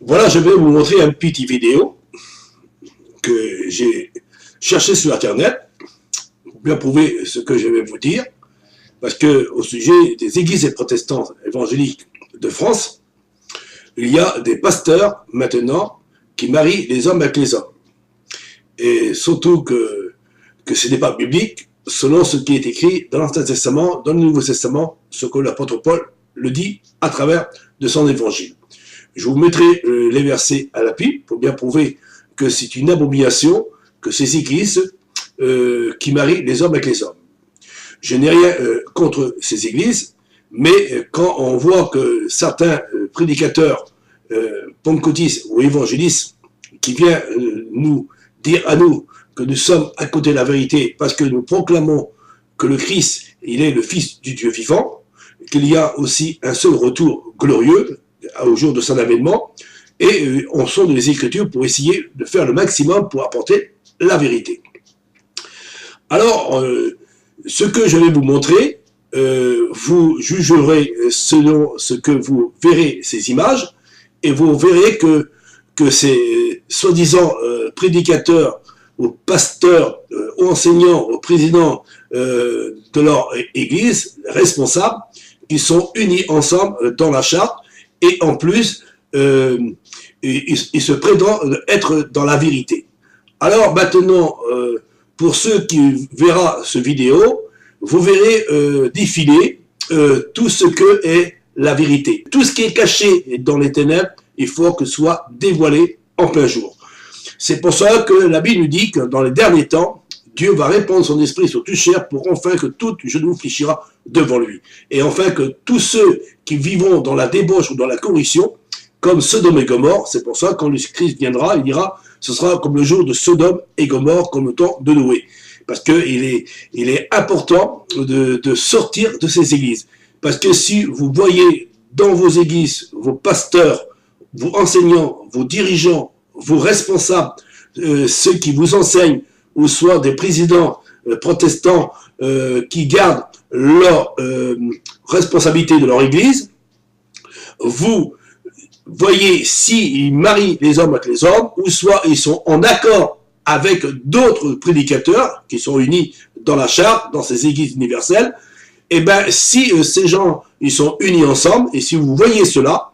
Voilà, je vais vous montrer un petit vidéo que j'ai cherché sur Internet pour bien prouver ce que je vais vous dire. Parce que au sujet des églises et protestants évangéliques de France, il y a des pasteurs maintenant qui marient les hommes avec les hommes. Et surtout que ce n'est pas biblique, selon ce qui est écrit dans l'Ancien Testament, dans le Nouveau Testament, ce que l'apôtre Paul le dit à travers de son évangile. Je vous mettrai les versets à l'appui pour bien prouver que c'est une abomination que ces églises qui marient les hommes avec les hommes. Je n'ai rien contre ces églises, mais quand on voit que certains prédicateurs pentecôtistes ou évangélistes qui viennent nous dire à nous que nous sommes à côté de la vérité parce que nous proclamons que le Christ, il est le Fils du Dieu vivant, qu'il y a aussi un seul retour glorieux au jour de son avènement, et on sonde les Écritures pour essayer de faire le maximum pour apporter la vérité. Alors, ce que je vais vous montrer, vous jugerez selon ce que vous verrez ces images, et vous verrez que ces soi-disant prédicateurs, aux pasteurs, aux enseignants, aux présidents de leur église, responsables, qui sont unis ensemble dans la charte, et en plus, ils se prétendent être dans la vérité. Alors maintenant, pour ceux qui verront ce vidéo, vous verrez défiler tout ce que est la vérité. Tout ce qui est caché dans les ténèbres, il faut que soit dévoilé en plein jour. C'est pour ça que la Bible nous dit que dans les derniers temps, Dieu va répandre son esprit sur toute chair pour enfin que tout genou fléchira devant lui. Et enfin que tous ceux qui vivront dans la débauche ou dans la corruption, comme Sodome et Gomorrhe, c'est pour ça que quand le Christ viendra, il dira, ce sera comme le jour de Sodome et Gomorrhe, comme le temps de Noé. Parce qu'il est important de sortir de ces églises. Parce que si vous voyez dans vos églises, vos pasteurs, vos enseignants, vos dirigeants, vos responsables, ceux qui vous enseignent, ou soit des présidents protestants qui gardent leur responsabilité de leur église, vous voyez s'ils marient les hommes avec les hommes, ou soit ils sont en accord avec d'autres prédicateurs qui sont unis dans la charte, dans ces églises universelles, et bien si ces gens ils sont unis ensemble, et si vous voyez cela,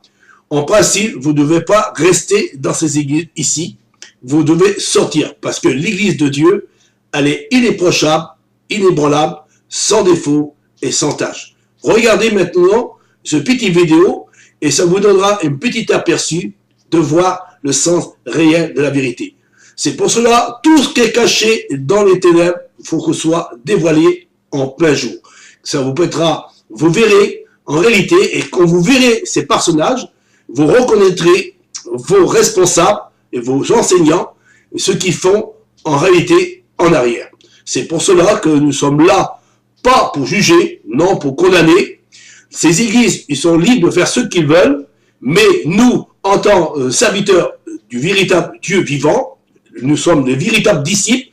en principe, vous ne devez pas rester dans ces églises ici, vous devez sortir, parce que l'église de Dieu, elle est irréprochable, inébranlable, sans défaut et sans tâche. Regardez maintenant ce petit vidéo, et ça vous donnera un petit aperçu de voir le sens réel de la vérité. C'est pour cela, tout ce qui est caché dans les ténèbres, il faut que ce soit dévoilé en plein jour. Ça vous permettra, vous verrez, en réalité, et quand vous verrez ces personnages, vous reconnaîtrez vos responsables et vos enseignants, et ceux qui font en réalité en arrière. C'est pour cela que nous sommes là, pas pour juger, non pour condamner. Ces églises, ils sont libres de faire ce qu'ils veulent, mais nous, en tant que serviteurs du véritable Dieu vivant, nous sommes des véritables disciples,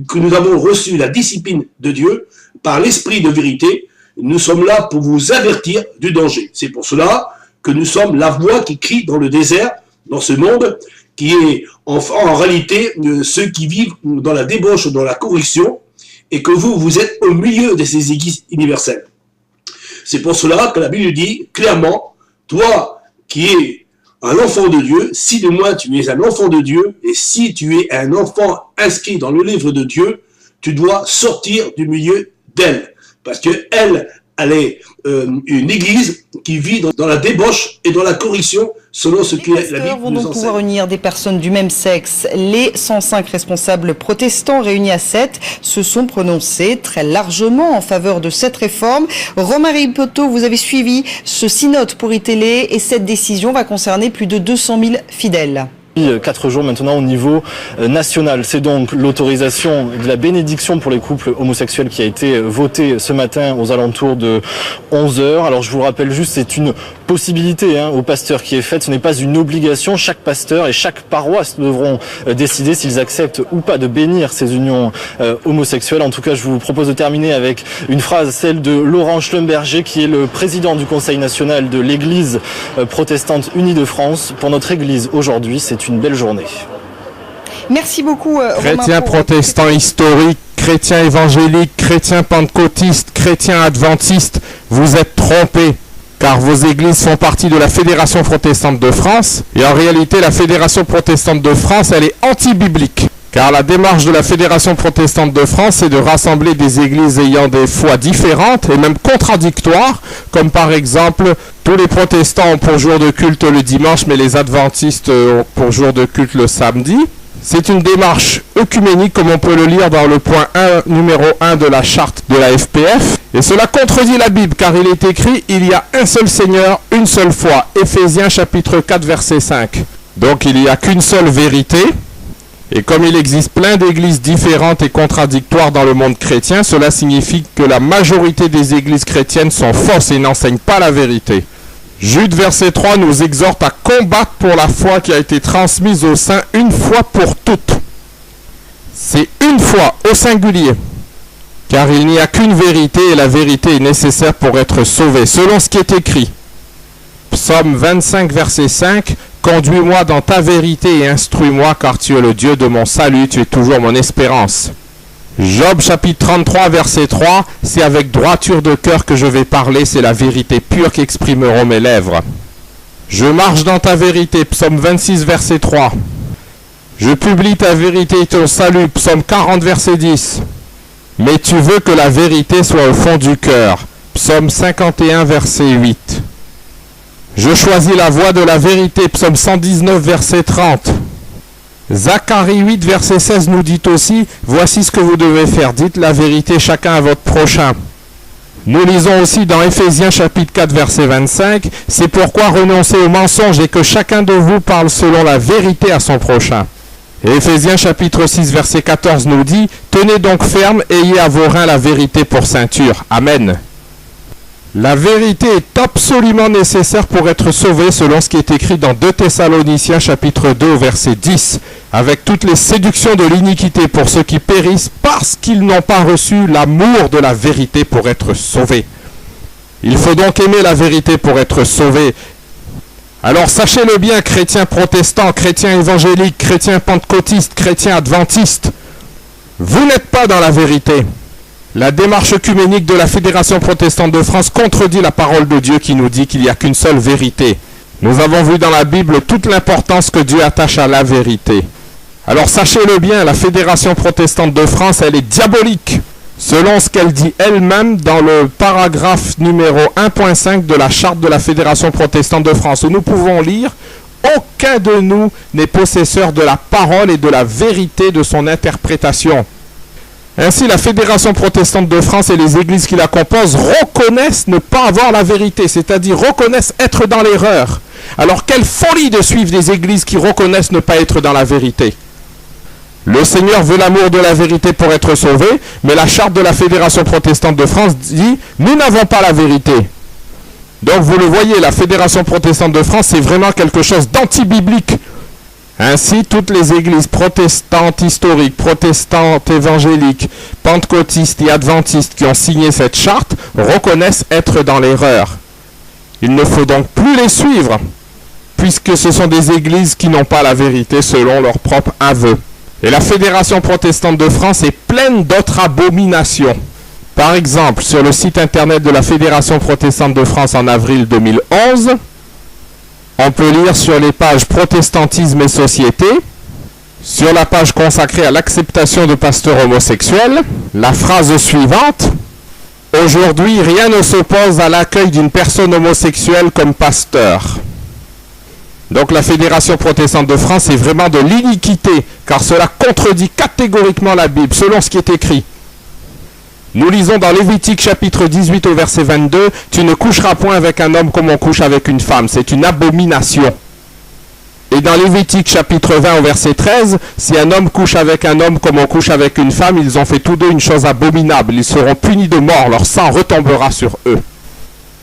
que nous avons reçu la discipline de Dieu par l'esprit de vérité. Nous sommes là pour vous avertir du danger. C'est pour cela que nous sommes la voix qui crie dans le désert, dans ce monde, qui est en réalité ceux qui vivent dans la débauche, dans la corruption, et que vous êtes au milieu de ces églises universelles. C'est pour cela que la Bible dit clairement, toi qui es un enfant de Dieu, si de moi tu es un enfant de Dieu, et si tu es un enfant inscrit dans le livre de Dieu, tu dois sortir du milieu d'elle. Parce que elle est une église qui vit dans la débauche et dans la corruption, selon ce que la Bible nous enseigne. Les pasteurs vont donc pouvoir unir des personnes du même sexe. Les 105 responsables protestants réunis à 7 se sont prononcés très largement en faveur de cette réforme. Romain Poteau, vous avez suivi ce synode pour iTélé et cette décision va concerner plus de 200 000 fidèles. 4 jours maintenant au niveau national. C'est donc l'autorisation de la bénédiction pour les couples homosexuels qui a été votée ce matin aux alentours de 11h. Alors je vous rappelle juste, c'est une possibilité aux pasteurs qui est faite, ce n'est pas une obligation. Chaque pasteur et chaque paroisse devront décider s'ils acceptent ou pas de bénir ces unions homosexuelles. En tout cas, je vous propose de terminer avec une phrase, celle de Laurent Schlumberger, qui est le président du Conseil national de l'Église protestante unie de France. Pour notre Église aujourd'hui, c'est une belle journée. Merci beaucoup, chrétiens protestants historiques, chrétiens évangéliques, chrétiens pentecôtistes, chrétiens adventistes, vous êtes trompés, car vos églises font partie de la Fédération protestante de France, et en réalité, la Fédération protestante de France, elle est anti-biblique. Car la démarche de la Fédération protestante de France, c'est de rassembler des églises ayant des foi différentes et même contradictoires, comme par exemple, tous les protestants ont pour jour de culte le dimanche, mais les adventistes ont pour jour de culte le samedi. C'est une démarche œcuménique, comme on peut le lire dans le point 1, numéro 1 de la charte de la FPF. Et cela contredit la Bible, car il est écrit, il y a un seul Seigneur, une seule foi. Éphésiens chapitre 4, verset 5. Donc il n'y a qu'une seule vérité. Et comme il existe plein d'églises différentes et contradictoires dans le monde chrétien, cela signifie que la majorité des églises chrétiennes sont fausses et n'enseignent pas la vérité. Jude verset 3 nous exhorte à combattre pour la foi qui a été transmise aux saints une fois pour toutes. C'est une fois au singulier, car il n'y a qu'une vérité et la vérité est nécessaire pour être sauvé, selon ce qui est écrit. Psaume 25 verset 5, « Conduis-moi dans ta vérité et instruis-moi, car tu es le Dieu de mon salut, tu es toujours mon espérance. » Job chapitre 33 verset 3, « C'est avec droiture de cœur que je vais parler, c'est la vérité pure qu'exprimeront mes lèvres. » Je marche dans ta vérité, psaume 26 verset 3. « Je publie ta vérité et ton salut, psaume 40 verset 10. » Mais tu veux que la vérité soit au fond du cœur, psaume 51 verset 8. Je choisis la voie de la vérité, psaume 119 verset 30. Zacharie 8 verset 16 nous dit aussi, « Voici ce que vous devez faire, dites la vérité chacun à votre prochain. » Nous lisons aussi dans Éphésiens chapitre 4 verset 25, « C'est pourquoi renoncez au mensonge et que chacun de vous parle selon la vérité à son prochain. » Et Éphésiens chapitre 6 verset 14 nous dit, « Tenez donc ferme, ayez à vos reins la vérité pour ceinture. » Amen. La vérité est absolument nécessaire pour être sauvé selon ce qui est écrit dans 2 Thessaloniciens chapitre 2 verset 10, avec toutes les séductions de l'iniquité pour ceux qui périssent parce qu'ils n'ont pas reçu l'amour de la vérité pour être sauvés. Il faut donc aimer la vérité pour être sauvé. Alors sachez-le bien, chrétiens protestants, chrétiens évangéliques, chrétiens pentecôtistes, chrétiens adventistes, vous n'êtes pas dans la vérité. La démarche œcuménique de la Fédération protestante de France contredit la parole de Dieu qui nous dit qu'il n'y a qu'une seule vérité. Nous avons vu dans la Bible toute l'importance que Dieu attache à la vérité. Alors sachez-le bien, la Fédération protestante de France, elle est diabolique, selon ce qu'elle dit elle-même dans le paragraphe numéro 1.5 de la charte de la Fédération protestante de France, où nous pouvons lire « Aucun de nous n'est possesseur de la parole et de la vérité de son interprétation. » Ainsi, la Fédération protestante de France et les églises qui la composent reconnaissent ne pas avoir la vérité, c'est-à-dire reconnaissent être dans l'erreur. Alors quelle folie de suivre des églises qui reconnaissent ne pas être dans la vérité. Le Seigneur veut l'amour de la vérité pour être sauvé, mais la charte de la Fédération protestante de France dit « Nous n'avons pas la vérité ». Donc vous le voyez, la Fédération protestante de France, c'est vraiment quelque chose d'anti-biblique. Ainsi, toutes les églises protestantes historiques, protestantes évangéliques, pentecôtistes et adventistes qui ont signé cette charte reconnaissent être dans l'erreur. Il ne faut donc plus les suivre, puisque ce sont des églises qui n'ont pas la vérité selon leur propre aveu. Et la Fédération protestante de France est pleine d'autres abominations. Par exemple, sur le site internet de la Fédération protestante de France en avril 2011, on peut lire sur les pages Protestantisme et Société, sur la page consacrée à l'acceptation de pasteurs homosexuels, la phrase suivante: « Aujourd'hui, rien ne s'oppose à l'accueil d'une personne homosexuelle comme pasteur. » Donc la Fédération protestante de France est vraiment de l'iniquité, car cela contredit catégoriquement la Bible, selon ce qui est écrit. Nous lisons dans Lévitique chapitre 18 au verset 22, « Tu ne coucheras point avec un homme comme on couche avec une femme, c'est une abomination. » Et dans Lévitique chapitre 20 au verset 13, si un homme couche avec un homme comme on couche avec une femme, ils ont fait tous deux une chose abominable. Ils seront punis de mort, leur sang retombera sur eux.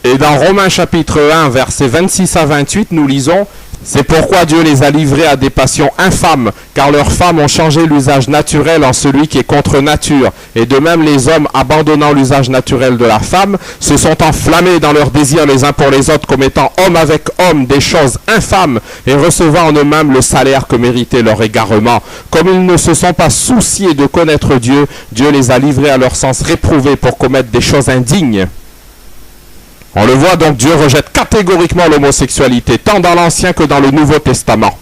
Et dans Romains chapitre 1 versets 26 à 28, nous lisons « C'est pourquoi Dieu les a livrés à des passions infâmes, car leurs femmes ont changé l'usage naturel en celui qui est contre nature. Et de même les hommes, abandonnant l'usage naturel de la femme, se sont enflammés dans leurs désirs les uns pour les autres, commettant homme avec homme des choses infâmes, et recevant en eux-mêmes le salaire que méritait leur égarement. Comme ils ne se sont pas souciés de connaître Dieu, Dieu les a livrés à leur sens réprouvé pour commettre des choses indignes. » On le voit donc, Dieu rejette catégoriquement l'homosexualité, tant dans l'Ancien que dans le Nouveau Testament.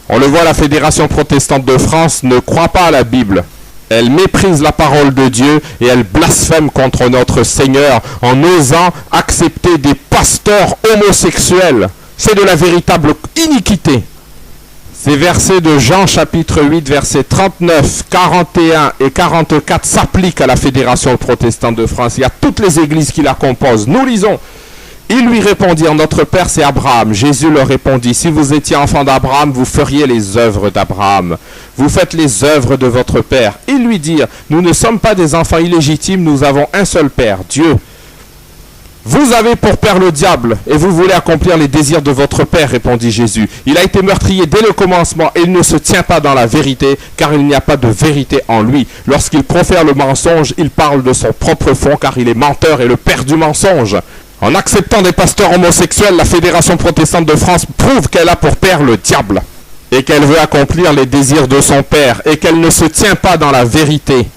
On le voit, la Fédération protestante de France ne croit pas à la Bible. Elle méprise la parole de Dieu et elle blasphème contre notre Seigneur en osant accepter des pasteurs homosexuels. C'est de la véritable iniquité. Ces versets de Jean chapitre 8, versets 39, 41 et 44 s'appliquent à la Fédération protestante de France. Il y a toutes les églises qui la composent. Nous lisons. Ils lui répondirent, notre père c'est Abraham. Jésus leur répondit, si vous étiez enfant d'Abraham, vous feriez les œuvres d'Abraham. Vous faites les œuvres de votre père. Ils lui dirent, nous ne sommes pas des enfants illégitimes, nous avons un seul père, Dieu. Vous avez pour père le diable, et vous voulez accomplir les désirs de votre père, répondit Jésus. Il a été meurtrier dès le commencement, et il ne se tient pas dans la vérité, car il n'y a pas de vérité en lui. Lorsqu'il profère le mensonge, il parle de son propre fond, car il est menteur et le père du mensonge. En acceptant des pasteurs homosexuels, la Fédération protestante de France prouve qu'elle a pour père le diable, et qu'elle veut accomplir les désirs de son père, et qu'elle ne se tient pas dans la vérité.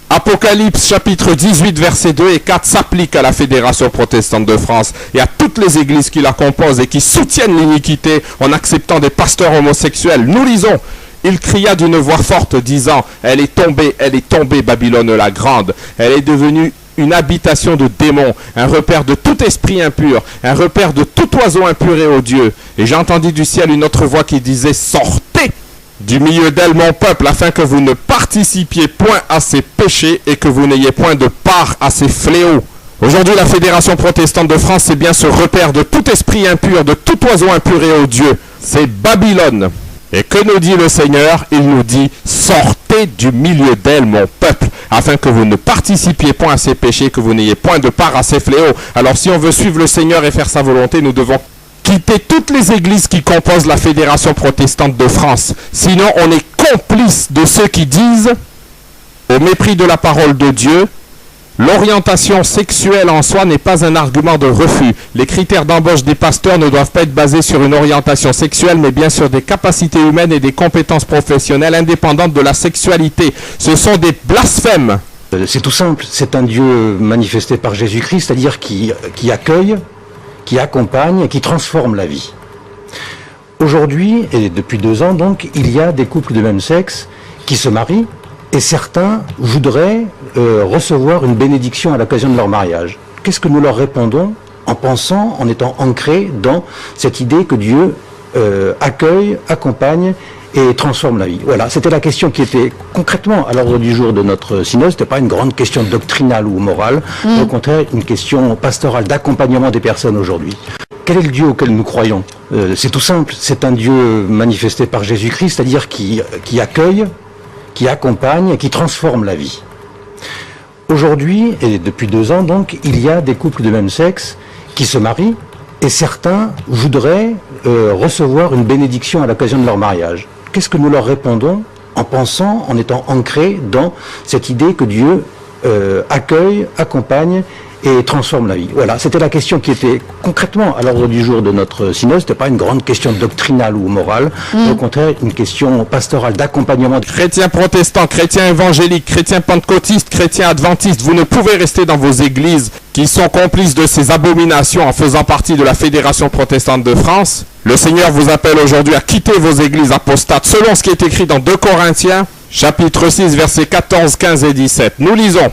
Apocalypse chapitre 18 versets 2 et 4 s'applique à la Fédération protestante de France et à toutes les églises qui la composent et qui soutiennent l'iniquité en acceptant des pasteurs homosexuels. Nous lisons, il cria d'une voix forte disant, elle est tombée Babylone la grande, elle est devenue une habitation de démons, un repère de tout esprit impur, un repère de tout oiseau impur et odieux. Et j'ai entendu du ciel une autre voix qui disait, sortez du milieu d'elle, mon peuple, afin que vous ne participiez point à ses péchés et que vous n'ayez point de part à ses fléaux. Aujourd'hui, la Fédération protestante de France, c'est bien ce repère de tout esprit impur, de tout oiseau impur et odieux. C'est Babylone. Et que nous dit le Seigneur? Il nous dit, sortez du milieu d'elle, mon peuple, afin que vous ne participiez point à ses péchés, que vous n'ayez point de part à ses fléaux. Alors si on veut suivre le Seigneur et faire sa volonté, nous devons quitter toutes les églises qui composent la Fédération protestante de France. Sinon, on est complice de ceux qui disent, au mépris de la parole de Dieu, l'orientation sexuelle en soi n'est pas un argument de refus. Les critères d'embauche des pasteurs ne doivent pas être basés sur une orientation sexuelle, mais bien sur des capacités humaines et des compétences professionnelles indépendantes de la sexualité. Ce sont des blasphèmes. C'est tout simple, c'est un Dieu manifesté par Jésus-Christ, c'est-à-dire qui accueille, qui accompagne et qui transforme la vie. Aujourd'hui, et depuis 2 ans donc, il y a des couples de même sexe qui se marient et certains voudraient recevoir une bénédiction à l'occasion de leur mariage. Qu'est-ce que nous leur répondons en pensant, en étant ancrés dans cette idée que Dieu accueille, accompagne et transforme la vie. Voilà, c'était la question qui était concrètement à l'ordre du jour de notre synode. C'était pas une grande question doctrinale ou morale, mais au contraire une question pastorale d'accompagnement des personnes aujourd'hui. Quel est le Dieu auquel nous croyons? C'est tout simple, c'est un Dieu manifesté par Jésus-Christ, c'est-à-dire qui accueille, qui accompagne et qui transforme la vie. Aujourd'hui, et depuis 2 ans donc, il y a des couples de même sexe qui se marient et certains voudraient recevoir une bénédiction à l'occasion de leur mariage. Qu'est-ce que nous leur répondons en pensant, en étant ancrés dans cette idée que Dieu accueille, accompagne et transforme la vie? Voilà, c'était la question qui était concrètement à l'ordre du jour de notre synode. C'était pas une grande question doctrinale ou morale, mais au contraire une question pastorale d'accompagnement. Chrétiens protestants, chrétiens évangéliques, chrétiens pentecôtistes, chrétiens adventistes, vous ne pouvez rester dans vos églises qui sont complices de ces abominations en faisant partie de la Fédération protestante de France. Le Seigneur vous appelle aujourd'hui à quitter vos églises apostates, selon ce qui est écrit dans 2 Corinthiens, chapitre 6, versets 14, 15 et 17. Nous lisons.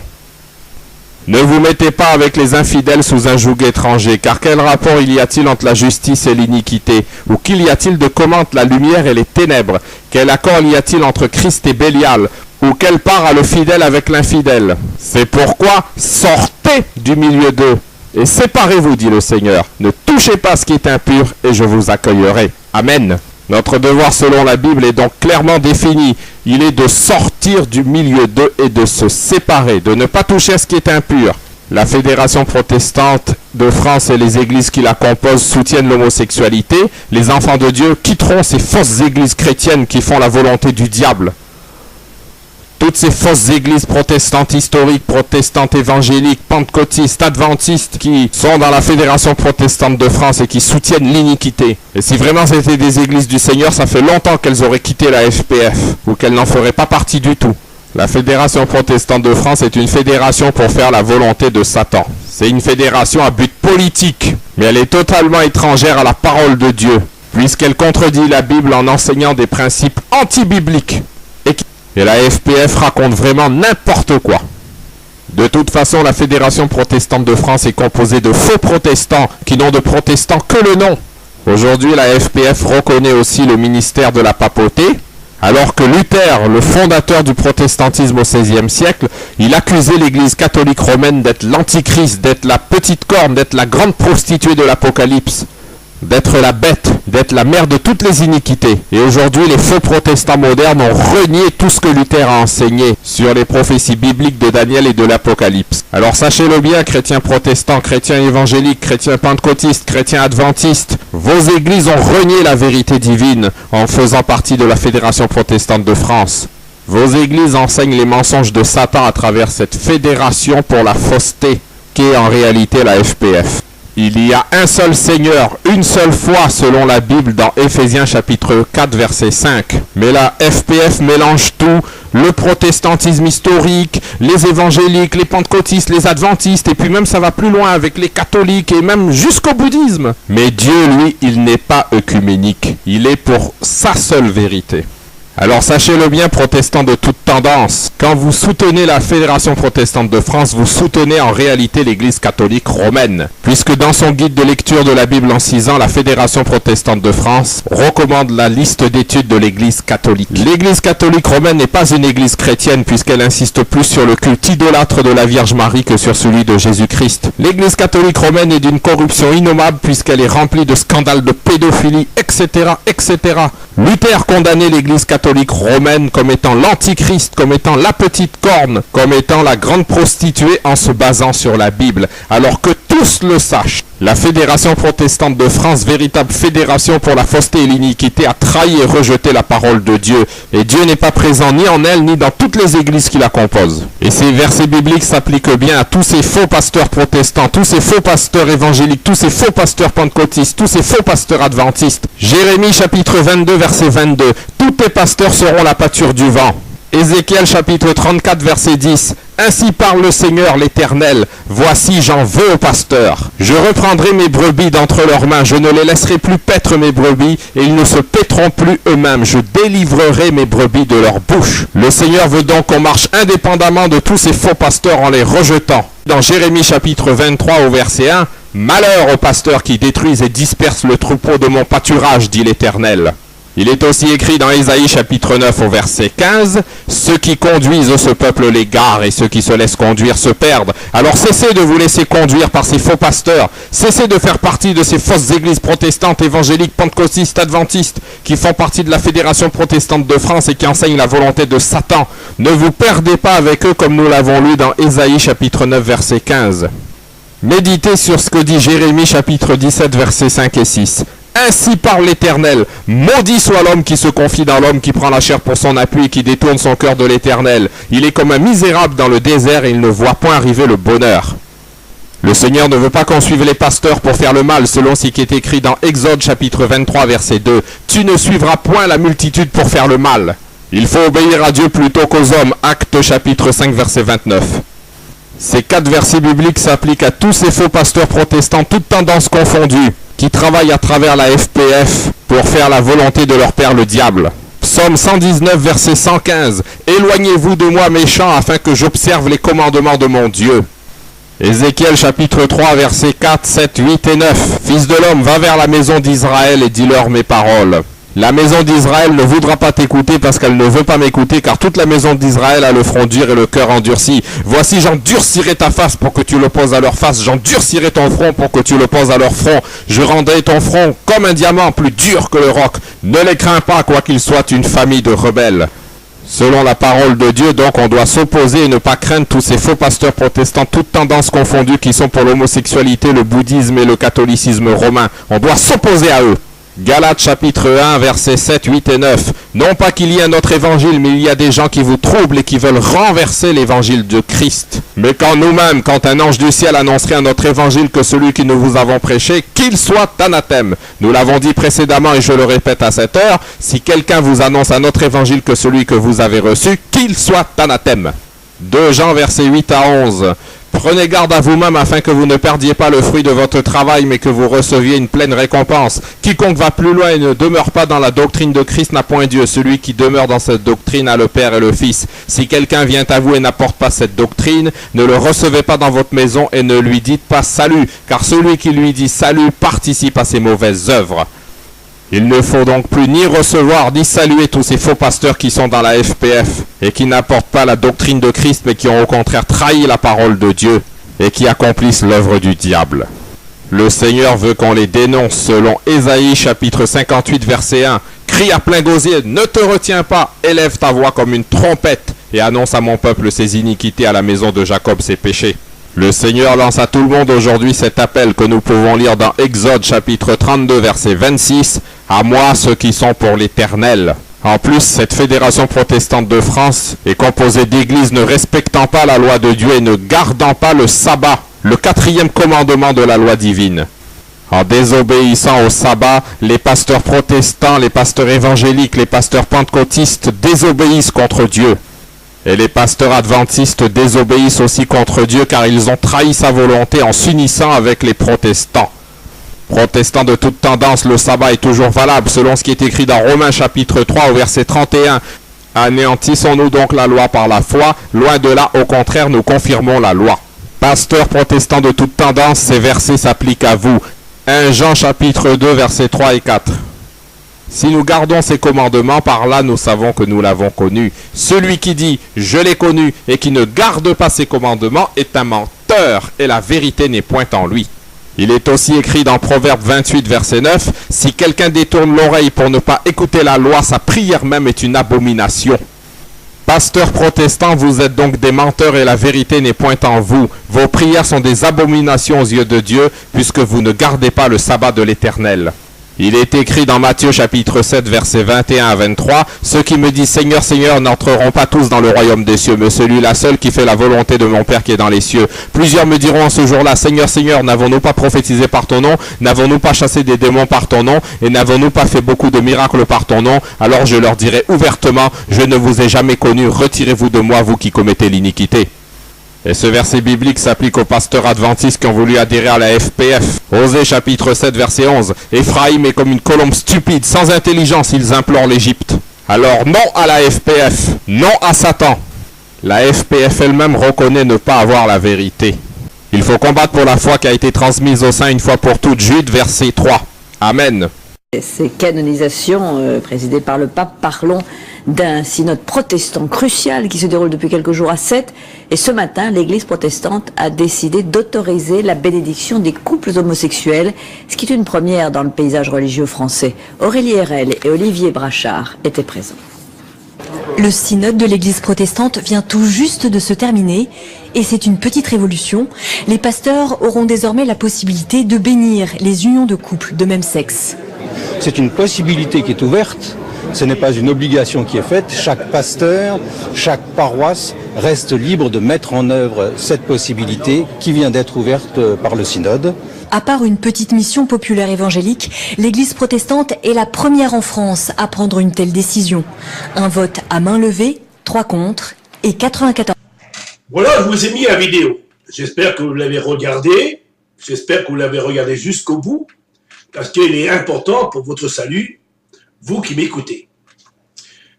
Ne vous mettez pas avec les infidèles sous un joug étranger, car quel rapport y a-t-il entre la justice et l'iniquité? Ou qu'il y a-t-il de commun entre la lumière et les ténèbres? Quel accord y a-t-il entre Christ et Bélial? Ou quelle part a le fidèle avec l'infidèle? C'est pourquoi sortez du milieu d'eux. Et séparez-vous, dit le Seigneur. Ne touchez pas ce qui est impur, et je vous accueillerai. Amen. Notre devoir selon la Bible est donc clairement défini. Il est de sortir du milieu d'eux et de se séparer, de ne pas toucher à ce qui est impur. La Fédération protestante de France et les églises qui la composent soutiennent l'homosexualité. Les enfants de Dieu quitteront ces fausses églises chrétiennes qui font la volonté du diable. Toutes ces fausses églises protestantes historiques, protestantes évangéliques, pentecôtistes, adventistes qui sont dans la Fédération protestante de France et qui soutiennent l'iniquité. Et si vraiment c'était des églises du Seigneur, ça fait longtemps qu'elles auraient quitté la FPF ou qu'elles n'en feraient pas partie du tout. La Fédération protestante de France est une fédération pour faire la volonté de Satan. C'est une fédération à but politique, mais elle est totalement étrangère à la parole de Dieu, puisqu'elle contredit la Bible en enseignant des principes anti-bibliques. Et la FPF raconte vraiment n'importe quoi. De toute façon, la Fédération protestante de France est composée de faux protestants qui n'ont de protestants que le nom. Aujourd'hui, la FPF reconnaît aussi le ministère de la papauté, alors que Luther, le fondateur du protestantisme au XVIe siècle, il accusait l'Église catholique romaine d'être l'antichrist, d'être la petite corne, d'être la grande prostituée de l'Apocalypse, d'être la bête, d'être la mère de toutes les iniquités. Et aujourd'hui, les faux protestants modernes ont renié tout ce que Luther a enseigné sur les prophéties bibliques de Daniel et de l'Apocalypse. Alors sachez-le bien, chrétiens protestants, chrétiens évangéliques, chrétiens pentecôtistes, chrétiens adventistes, vos églises ont renié la vérité divine en faisant partie de la Fédération protestante de France. Vos églises enseignent les mensonges de Satan à travers cette fédération pour la fausseté, qu'est en réalité la FPF. Il y a un seul Seigneur, une seule foi selon la Bible dans Éphésiens chapitre 4 verset 5. Mais la FPF mélange tout, le protestantisme historique, les évangéliques, les pentecôtistes, les adventistes, et puis même ça va plus loin avec les catholiques et même jusqu'au bouddhisme. Mais Dieu, lui, il n'est pas œcuménique, il est pour sa seule vérité. Alors sachez-le bien, protestants de toute tendance, quand vous soutenez la Fédération protestante de France, vous soutenez en réalité l'Église catholique romaine, puisque dans son guide de lecture de la Bible en 6 ans, la Fédération protestante de France recommande la liste d'études de l'Église catholique. L'Église catholique romaine n'est pas une église chrétienne, puisqu'elle insiste plus sur le culte idolâtre de la Vierge Marie que sur celui de Jésus-Christ. L'Église catholique romaine est d'une corruption innommable, puisqu'elle est remplie de scandales de pédophilie, etc., etc. Luther condamnait l'Église catholique romaine comme étant l'antichrist, comme étant la petite corne, comme étant la grande prostituée en se basant sur la Bible, alors que tous le sachent. La Fédération protestante de France, véritable fédération pour la fausseté et l'iniquité, a trahi et rejeté la parole de Dieu. Et Dieu n'est pas présent ni en elle, ni dans toutes les églises qui la composent. Et ces versets bibliques s'appliquent bien à tous ces faux pasteurs protestants, tous ces faux pasteurs évangéliques, tous ces faux pasteurs pentecôtistes, tous ces faux pasteurs adventistes. Jérémie chapitre 22, verset 22. Tous tes pasteurs seront la pâture du vent. Ézéchiel chapitre 34 verset 10. Ainsi parle le Seigneur l'Éternel, voici j'en veux aux pasteurs. Je reprendrai mes brebis d'entre leurs mains, je ne les laisserai plus paître mes brebis, et ils ne se paîtront plus eux-mêmes, je délivrerai mes brebis de leur bouche. Le Seigneur veut donc qu'on marche indépendamment de tous ces faux pasteurs en les rejetant. Dans Jérémie chapitre 23 au verset 1, « Malheur aux pasteurs qui détruisent et dispersent le troupeau de mon pâturage, dit l'Éternel. » Il est aussi écrit dans Ésaïe chapitre 9 au verset 15, « Ceux qui conduisent ce peuple l'égarent et ceux qui se laissent conduire se perdent. Alors cessez de vous laisser conduire par ces faux pasteurs, cessez de faire partie de ces fausses églises protestantes, évangéliques, pentecôtistes, adventistes, qui font partie de la Fédération protestante de France et qui enseignent la volonté de Satan. Ne vous perdez pas avec eux comme nous l'avons lu dans Ésaïe chapitre 9 verset 15. Méditez sur ce que dit Jérémie chapitre 17 versets 5 et 6. Ainsi parle l'Éternel, maudit soit l'homme qui se confie dans l'homme, qui prend la chair pour son appui et qui détourne son cœur de l'Éternel. Il est comme un misérable dans le désert et il ne voit point arriver le bonheur. Le Seigneur ne veut pas qu'on suive les pasteurs pour faire le mal, selon ce qui est écrit dans Exode chapitre 23 verset 2. Tu ne suivras point la multitude pour faire le mal. Il faut obéir à Dieu plutôt qu'aux hommes. Actes chapitre 5 verset 29. Ces 4 versets bibliques s'appliquent à tous ces faux pasteurs protestants, toutes tendances confondues, qui travaillent à travers la FPF pour faire la volonté de leur père le diable. Psaume 119, verset 115. « Éloignez-vous de moi, méchants, afin que j'observe les commandements de mon Dieu. » Ézéchiel chapitre 3, versets 4, 7, 8 et 9. « Fils de l'homme, va vers la maison d'Israël et dis-leur mes paroles. » La maison d'Israël ne voudra pas t'écouter parce qu'elle ne veut pas m'écouter, car toute la maison d'Israël a le front dur et le cœur endurci. Voici, j'endurcirai ta face pour que tu le poses à leur face, j'endurcirai ton front pour que tu le poses à leur front. Je rendrai ton front comme un diamant, plus dur que le roc. Ne les crains pas, quoi qu'ils soient une famille de rebelles. Selon la parole de Dieu, donc, on doit s'opposer et ne pas craindre tous ces faux pasteurs protestants, toutes tendances confondues, qui sont pour l'homosexualité, le bouddhisme et le catholicisme romain. On doit s'opposer à eux. Galates chapitre 1, versets 7, 8 et 9. Non pas qu'il y ait un autre évangile, mais il y a des gens qui vous troublent et qui veulent renverser l'évangile de Christ. Mais quand nous-mêmes, quand un ange du ciel annoncerait un autre évangile que celui que nous vous avons prêché, qu'il soit anathème. Nous l'avons dit précédemment et je le répète à cette heure, si quelqu'un vous annonce un autre évangile que celui que vous avez reçu, qu'il soit anathème. 2 Jean versets 8 à 11. Prenez garde à vous-même afin que vous ne perdiez pas le fruit de votre travail, mais que vous receviez une pleine récompense. Quiconque va plus loin et ne demeure pas dans la doctrine de Christ n'a point Dieu. Celui qui demeure dans cette doctrine a le Père et le Fils. Si quelqu'un vient à vous et n'apporte pas cette doctrine, ne le recevez pas dans votre maison et ne lui dites pas salut, car celui qui lui dit salut participe à ses mauvaises œuvres. Il ne faut donc plus ni recevoir ni saluer tous ces faux pasteurs qui sont dans la FPF et qui n'apportent pas la doctrine de Christ mais qui ont au contraire trahi la parole de Dieu et qui accomplissent l'œuvre du diable. Le Seigneur veut qu'on les dénonce selon Ésaïe chapitre 58 verset 1. Crie à plein gosier, ne te retiens pas, élève ta voix comme une trompette et annonce à mon peuple ses iniquités, à la maison de Jacob ses péchés. Le Seigneur lance à tout le monde aujourd'hui cet appel que nous pouvons lire dans Exode chapitre 32 verset 26. À moi ceux qui sont pour l'Éternel. En plus, cette fédération protestante de France est composée d'églises ne respectant pas la loi de Dieu et ne gardant pas le sabbat, le 4e commandement de la loi divine. En désobéissant au sabbat, les pasteurs protestants, les pasteurs évangéliques, les pasteurs pentecôtistes désobéissent contre Dieu. Et les pasteurs adventistes désobéissent aussi contre Dieu car ils ont trahi sa volonté en s'unissant avec les protestants. Protestants de toute tendance, le sabbat est toujours valable selon ce qui est écrit dans Romains chapitre 3 au verset 31. Anéantissons-nous donc la loi par la foi? Loin de là, au contraire, nous confirmons la loi. Pasteurs protestants de toute tendance, ces versets s'appliquent à vous. 1 Jean chapitre 2 versets 3 et 4. Si nous gardons ces commandements, par là nous savons que nous l'avons connu. Celui qui dit « je l'ai connu » et qui ne garde pas ses commandements est un menteur et la vérité n'est point en lui. Il est aussi écrit dans Proverbe 28 verset 9 « Si quelqu'un détourne l'oreille pour ne pas écouter la loi, sa prière même est une abomination. » Pasteurs protestants, vous êtes donc des menteurs et la vérité n'est point en vous. Vos prières sont des abominations aux yeux de Dieu puisque vous ne gardez pas le sabbat de l'Éternel. Il est écrit dans Matthieu chapitre 7 versets 21 à 23 « Ceux qui me disent Seigneur, Seigneur n'entreront pas tous dans le royaume des cieux, mais celui-là seul qui fait la volonté de mon Père qui est dans les cieux. Plusieurs me diront en ce jour-là, Seigneur, Seigneur, n'avons-nous pas prophétisé par ton nom? N'avons-nous pas chassé des démons par ton nom? Et n'avons-nous pas fait beaucoup de miracles par ton nom? Alors je leur dirai ouvertement, je ne vous ai jamais connu, retirez-vous de moi, vous qui commettez l'iniquité. » Et ce verset biblique s'applique aux pasteurs adventistes qui ont voulu adhérer à la FPF. Osée chapitre 7 verset 11. Éphraïm est comme une colombe stupide, sans intelligence, ils implorent l'Égypte. Alors non à la FPF, non à Satan. La FPF elle-même reconnaît ne pas avoir la vérité. Il faut combattre pour la foi qui a été transmise au sein une fois pour toutes. Jude verset 3. Amen. Ces canonisations présidées par le pape, parlons d'un synode protestant crucial qui se déroule depuis quelques jours à Sète. Et ce matin, l'église protestante a décidé d'autoriser la bénédiction des couples homosexuels, ce qui est une première dans le paysage religieux français. Aurélie Herel et Olivier Brachard étaient présents. Le synode de l'église protestante vient tout juste de se terminer et c'est une petite révolution. Les pasteurs auront désormais la possibilité de bénir les unions de couples de même sexe. C'est une possibilité qui est ouverte, ce n'est pas une obligation qui est faite. Chaque pasteur, chaque paroisse reste libre de mettre en œuvre cette possibilité qui vient d'être ouverte par le synode. À part une petite mission populaire évangélique, l'église protestante est la première en France à prendre une telle décision. Un vote à main levée, 3 contre et 94. Voilà, je vous ai mis la vidéo. J'espère que vous l'avez regardée. J'espère que vous l'avez regardée jusqu'au bout. Parce qu'il est important pour votre salut, vous qui m'écoutez.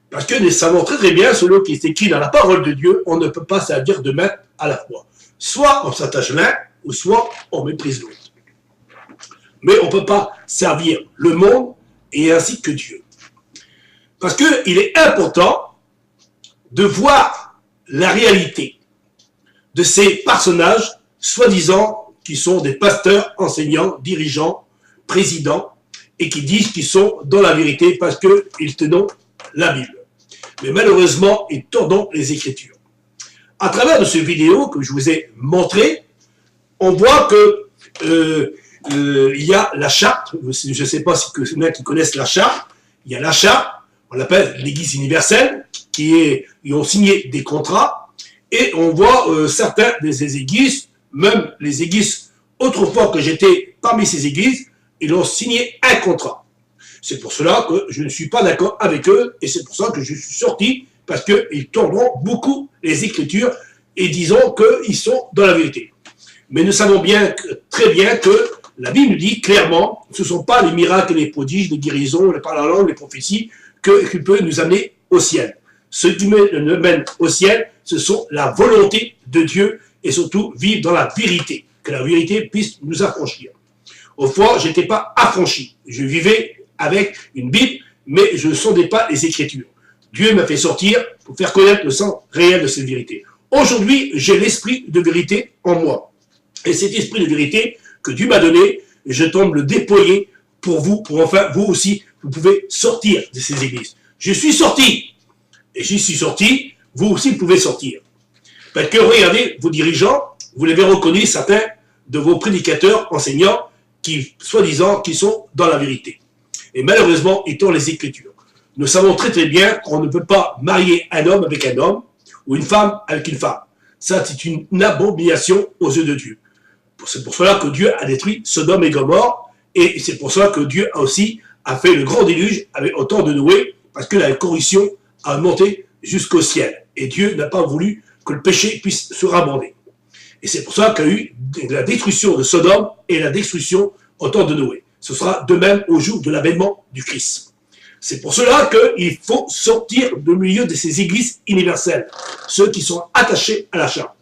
Parce que nous savons très très bien, selon qui est écrit dans la parole de Dieu, on ne peut pas servir de main à la fois. Soit on s'attache l'un, ou soit on méprise l'autre. Mais on ne peut pas servir le monde et ainsi que Dieu. Parce qu'il est important de voir la réalité de ces personnages, soi-disant, qui sont des pasteurs, enseignants, dirigeants, présidents, et qui disent qu'ils sont dans la vérité parce qu'ils tenent la Bible. Mais malheureusement, ils tordent les Écritures. À travers de cette vidéo que je vous ai montré, on voit que il y a la charte. Je ne sais pas si il y en a qui connaissent la charte. Il y a la charte, on l'appelle l'Église universelle, ils ont signé des contrats, et on voit certains de ces églises, même les églises autrefois que j'étais parmi ces églises, ils ont signé un contrat. C'est pour cela que je ne suis pas d'accord avec eux, et c'est pour ça que je suis sorti, parce qu'ils tourneront beaucoup les Écritures, et disons qu'ils sont dans la vérité. Mais nous savons très bien que la Bible dit clairement, ce ne sont pas les miracles, les prodiges, les guérisons, les paroles en langue, les prophéties, qui peuvent nous amener au ciel. Ce qui nous mène au ciel, ce sont la volonté de Dieu, et surtout vivre dans la vérité, que la vérité puisse nous affranchir. Autrefois, je n'étais pas affranchi. Je vivais avec une Bible, mais je ne sondais pas les Écritures. Dieu m'a fait sortir pour faire connaître le sens réel de cette vérité. Aujourd'hui, j'ai l'esprit de vérité en moi. Et cet esprit de vérité que Dieu m'a donné, je tombe le déployer pour vous, pour enfin, vous aussi, vous pouvez sortir de ces églises. Je suis sorti. Et j'y suis sorti, vous aussi, vous pouvez sortir. Parce que regardez, vos dirigeants, vous l'avez reconnu, certains de vos prédicateurs, enseignants, qui, soi-disant, qui sont dans la vérité. Et malheureusement, ils tournent les Écritures. Nous savons très très bien qu'on ne peut pas marier un homme avec un homme, ou une femme avec une femme. Ça, c'est une abomination aux yeux de Dieu. C'est pour cela que Dieu a détruit Sodome et Gomorrhe, et c'est pour cela que Dieu a fait le grand déluge avec au temps de Noé, parce que la corruption a monté jusqu'au ciel. Et Dieu n'a pas voulu que le péché puisse se rabander. Et c'est pour ça qu'il y a eu la destruction de Sodome et la destruction au temps de Noé. Ce sera de même au jour de l'avènement du Christ. C'est pour cela qu'il faut sortir du milieu de ces églises universelles, ceux qui sont attachés à la charte.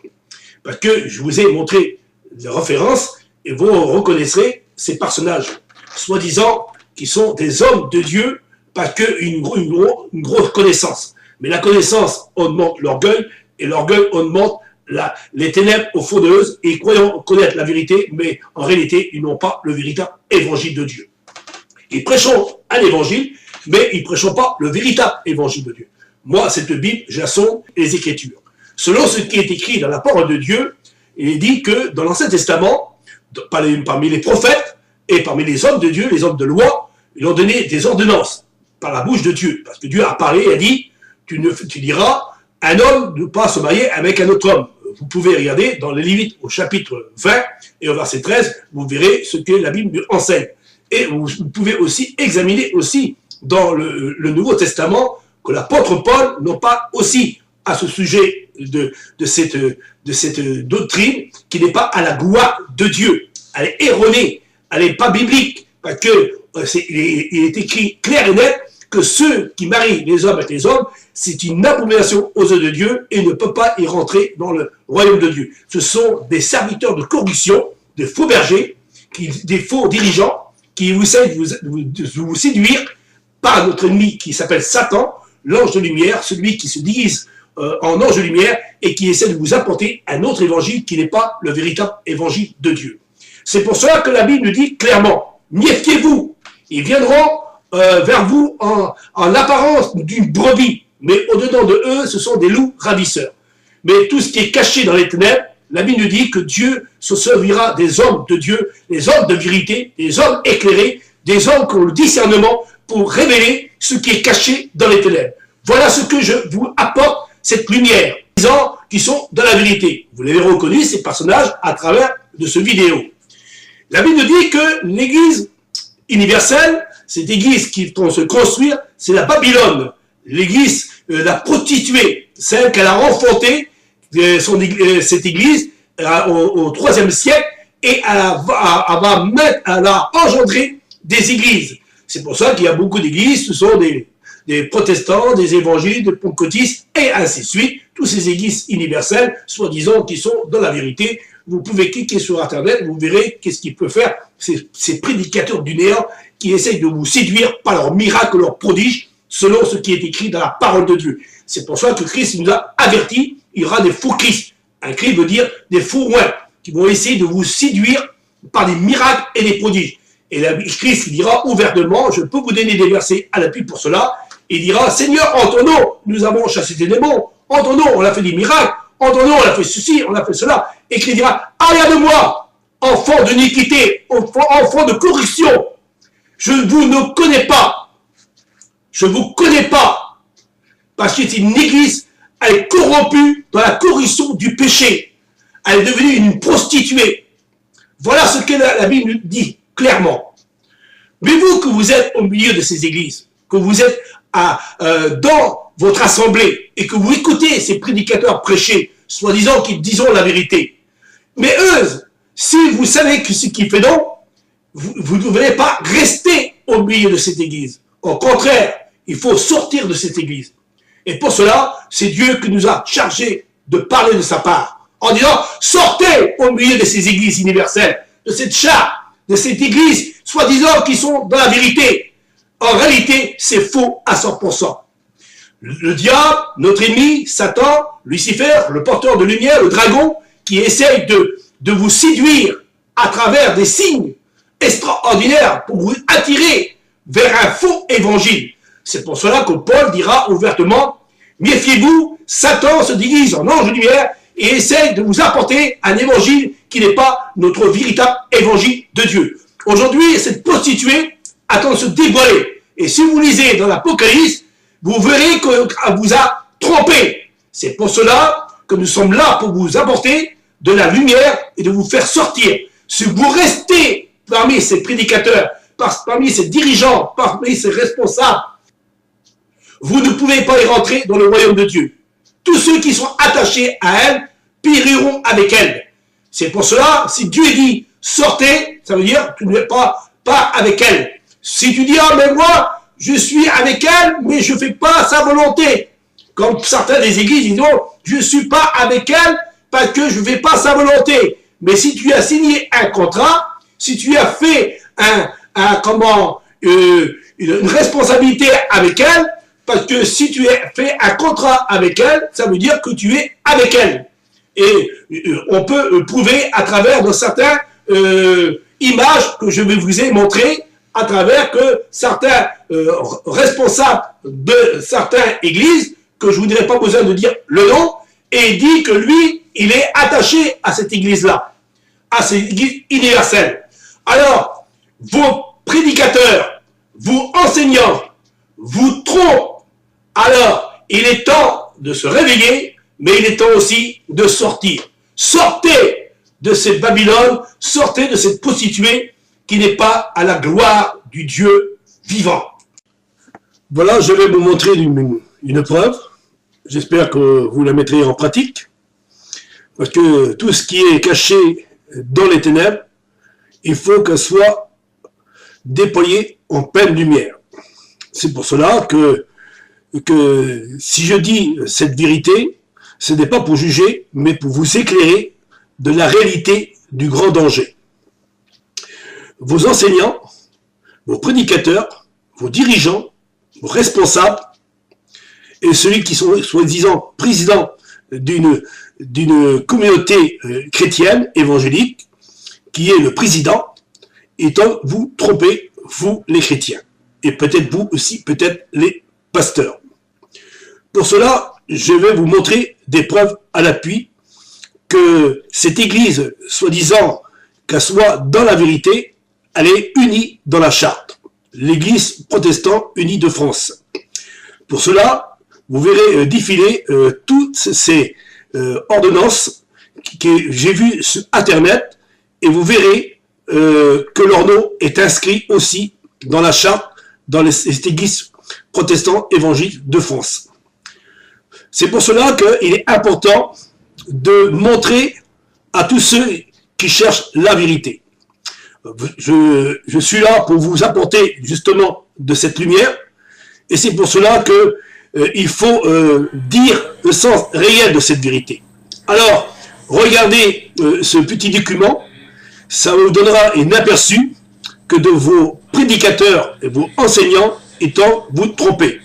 Parce que je vous ai montré les références et vous reconnaîtrez ces personnages, soi-disant qui sont des hommes de Dieu, parce qu'une grosse connaissance. Mais la connaissance augmente l'orgueil, et l'orgueil augmente les ténèbres aux fraudeuses, et croyant connaître la vérité, mais en réalité, ils n'ont pas le véritable évangile de Dieu. Ils prêchons un évangile, mais ils ne prêchent pas le véritable évangile de Dieu. Moi, cette Bible, je la sonde les Écritures. Selon ce qui est écrit dans la parole de Dieu, il est dit que dans l'Ancien Testament, parmi les prophètes et parmi les hommes de Dieu, les hommes de loi, ils ont donné des ordonnances par la bouche de Dieu. Parce que Dieu a parlé et a dit, tu diras, un homme ne peut pas se marier avec un autre homme. Vous pouvez regarder dans les Lévites au chapitre 20 et au verset 13, vous verrez ce que la Bible enseigne. Et vous pouvez aussi examiner aussi dans le Nouveau Testament que l'apôtre Paul n'a pas aussi à ce sujet de cette doctrine qui n'est pas à la gloire de Dieu. Elle est erronée, elle n'est pas biblique, parce que il est écrit clair et net que ceux qui marient les hommes avec les hommes, c'est une abomination aux yeux de Dieu et ne peut pas y rentrer dans le royaume de Dieu. Ce sont des serviteurs de corruption, des faux bergers, des faux dirigeants qui vous essaient de vous séduire par notre ennemi qui s'appelle Satan, l'ange de lumière, celui qui se déguise en ange de lumière et qui essaie de vous apporter un autre évangile qui n'est pas le véritable évangile de Dieu. C'est pour cela que la Bible nous dit clairement, méfiez-vous, ils viendront vers vous en apparence d'une brebis, mais au-dedans de eux, ce sont des loups ravisseurs. Mais tout ce qui est caché dans les ténèbres, la Bible nous dit que Dieu se servira des hommes de Dieu, des hommes de vérité, des hommes éclairés, des hommes qui ont le discernement pour révéler ce qui est caché dans les ténèbres. Voilà ce que je vous apporte, cette lumière, les gens qui sont dans la vérité. Vous l'avez reconnu, ces personnages, à travers de ce vidéo. La Bible nous dit que l'église universelle, cette église qui vont se construire, c'est la Babylone, l'église, la prostituée, celle qu'elle a renforcée, cette église, au IIIe siècle, et elle a engendré des églises. C'est pour ça qu'il y a beaucoup d'églises, ce sont des protestants, des évangiles, des pentecôtistes, et ainsi de suite, toutes ces églises universelles, soi-disant, qui sont dans la vérité. Vous pouvez cliquer sur Internet, vous verrez qu'est-ce qu'ils peuvent faire, ces prédicateurs du néant qui essayent de vous séduire par leurs miracles, leurs prodiges, selon ce qui est écrit dans la parole de Dieu. C'est pour ça que Christ nous a avertis, il y aura des faux Christ. Un Christ veut dire des faux rois qui vont essayer de vous séduire par des miracles et des prodiges. Et Christ dira ouvertement, je peux vous donner des versets à l'appui pour cela, il dira, Seigneur, en ton nom, nous avons chassé des démons, en ton nom, on a fait des miracles, en ton nom, on a fait ceci, on a fait cela. Et Christ dira, arrière de moi, enfant d'iniquité, enfant de corruption, je vous ne connais pas. Je ne vous connais pas. Parce que c'est une église, elle est corrompue dans la corruption du péché. Elle est devenue une prostituée. Voilà ce que la Bible nous dit clairement. Mais vous, que vous êtes au milieu de ces églises, que vous êtes dans votre assemblée et que vous écoutez ces prédicateurs prêcher, soi-disant qu'ils disent la vérité. Mais eux, si vous savez que ce qu'ils font, donc, vous ne devez pas rester au milieu de cette église. Au contraire, il faut sortir de cette église. Et pour cela, c'est Dieu qui nous a chargés de parler de sa part. En disant, sortez au milieu de ces églises universelles, de cette charte, de cette église, soi-disant qui sont dans la vérité. En réalité, c'est faux à 100%. Le diable, notre ennemi, Satan, Lucifer, le porteur de lumière, le dragon, qui essaye de vous séduire à travers des signes extraordinaires pour vous attirer vers un faux évangile. C'est pour cela que Paul dira ouvertement, méfiez-vous, Satan se déguise en ange de lumière et essaye de vous apporter un évangile qui n'est pas notre véritable évangile de Dieu. Aujourd'hui, cette prostituée attend de se dévoiler. Et si vous lisez dans l'Apocalypse, vous verrez qu'elle vous a trompé. C'est pour cela que nous sommes là pour vous apporter de la lumière et de vous faire sortir. Si vous restez parmi ces prédicateurs, parmi ces dirigeants, parmi ces responsables, vous ne pouvez pas y rentrer dans le royaume de Dieu. Tous ceux qui sont attachés à elle périront avec elle. C'est pour cela, si Dieu dit sortez, ça veut dire tu n'es pas avec elle. Si tu dis ah mais moi je suis avec elle, mais je ne fais pas sa volonté. Comme certains des églises disent non, je ne suis pas avec elle parce que je ne fais pas sa volonté. Mais si tu as signé un contrat, si tu as fait une responsabilité avec elle, parce que si tu as fait un contrat avec elle, ça veut dire que tu es avec elle. Et on peut prouver à travers de certaines images que je vais vous ai montrées, à travers que certains responsables de certaines églises, que je vous dirai pas besoin de dire le nom, et dit que lui, il est attaché à cette église-là, à cette église universelle. Alors, vos prédicateurs, vos enseignants, vous trompent. Alors, il est temps de se réveiller, mais il est temps aussi de sortir. Sortez de cette Babylone, sortez de cette prostituée qui n'est pas à la gloire du Dieu vivant. Voilà, je vais vous montrer une preuve. J'espère que vous la mettrez en pratique. Parce que tout ce qui est caché dans les ténèbres, il faut qu'elle soit déployée en pleine lumière. C'est pour cela que si je dis cette vérité, ce n'est pas pour juger, mais pour vous éclairer de la réalité du grand danger. Vos enseignants, vos prédicateurs, vos dirigeants, vos responsables, et celui qui sont soi-disant président d'une communauté chrétienne, évangélique, qui est le président, étant vous trompez, vous les chrétiens. Et peut-être vous aussi, peut-être les pasteurs. Pour cela, je vais vous montrer des preuves à l'appui que cette église, soi-disant qu'elle soit dans la vérité, elle est unie dans la charte. L'église protestante unie de France. Pour cela, vous verrez défiler toutes ces ordonnances que j'ai vues sur Internet et vous verrez que leur nom est inscrit aussi dans la charte dans cette église protestante évangélique de France. C'est pour cela qu'il est important de montrer à tous ceux qui cherchent la vérité. Je suis là pour vous apporter justement de cette lumière et c'est pour cela que il faut dire le sens réel de cette vérité. Alors, regardez ce petit document, ça vous donnera un aperçu que de vos prédicateurs et vos enseignants étant vous trompés.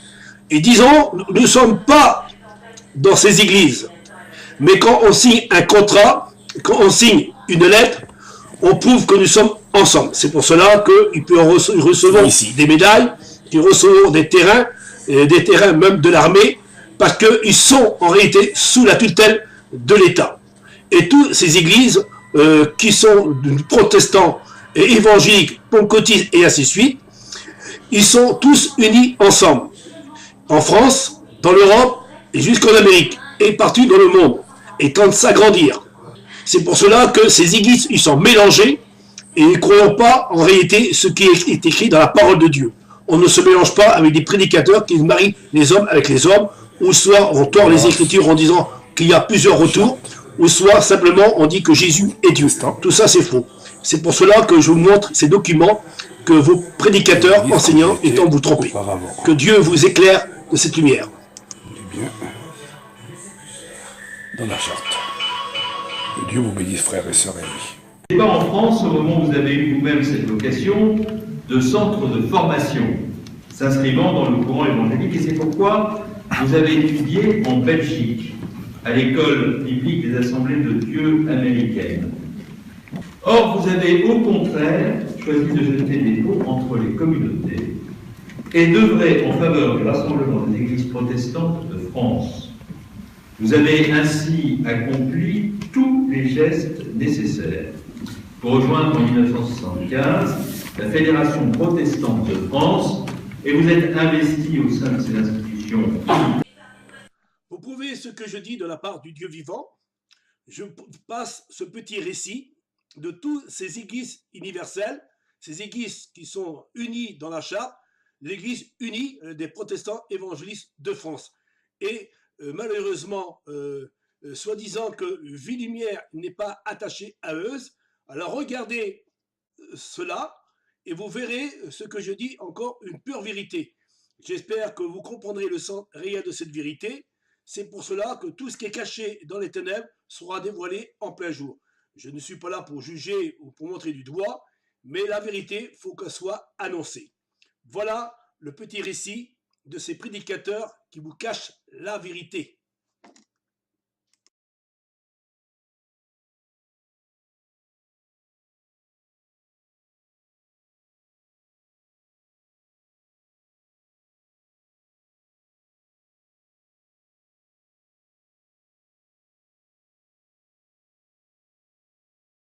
Et disons, nous ne sommes pas dans ces églises. Mais quand on signe un contrat, quand on signe une lettre, on prouve que nous sommes ensemble. C'est pour cela qu'ils recevront ici des médailles, qu'ils recevront des terrains même de l'armée, parce qu'ils sont en réalité sous la tutelle de l'État. Et toutes ces églises qui sont protestants et évangéliques, pentecôtistes et ainsi de suite, ils sont tous unis ensemble. En France, dans l'Europe et jusqu'en Amérique et partout dans le monde, et tentent de s'agrandir. C'est pour cela que ces églises, ils sont mélangés et ils ne croient pas en réalité ce qui est écrit dans la parole de Dieu. On ne se mélange pas avec des prédicateurs qui marient les hommes avec les hommes, ou soit on tord les Écritures en disant qu'il y a plusieurs retours, ou soit simplement on dit que Jésus est Dieu. Tout ça c'est faux. C'est pour cela que je vous montre ces documents que vos prédicateurs, enseignants, étant vous tromper. Que Dieu vous éclaire de cette lumière. Du bien dans la charte. Que Dieu vous bénisse, frères et sœurs amis. C'est pas en France, au moment où vous avez eu vous-même cette vocation, de centre de formation s'inscrivant dans le courant évangélique, et c'est pourquoi vous avez étudié en Belgique, à l'école biblique des Assemblées de Dieu américaine. Or, vous avez au contraire choisi de jeter des ponts entre les communautés et d'œuvrer en faveur du rassemblement des églises protestantes de France. Vous avez ainsi accompli tous les gestes nécessaires pour rejoindre en 1975 la Fédération protestante de France, et vous êtes investi au sein de ces institutions. Pour prouver ce que je dis de la part du Dieu vivant, je passe ce petit récit de toutes ces églises universelles, ces églises qui sont unies dans la charte, l'église unie des protestants évangélistes de France. Et malheureusement, soi-disant que Vie-Lumière n'est pas attachée à eux, alors regardez cela et vous verrez ce que je dis encore une pure vérité. J'espère que vous comprendrez le sens réel de cette vérité. C'est pour cela que tout ce qui est caché dans les ténèbres sera dévoilé en plein jour. Je ne suis pas là pour juger ou pour montrer du doigt, mais la vérité, il faut qu'elle soit annoncée. Voilà le petit récit de ces prédicateurs qui vous cachent la vérité.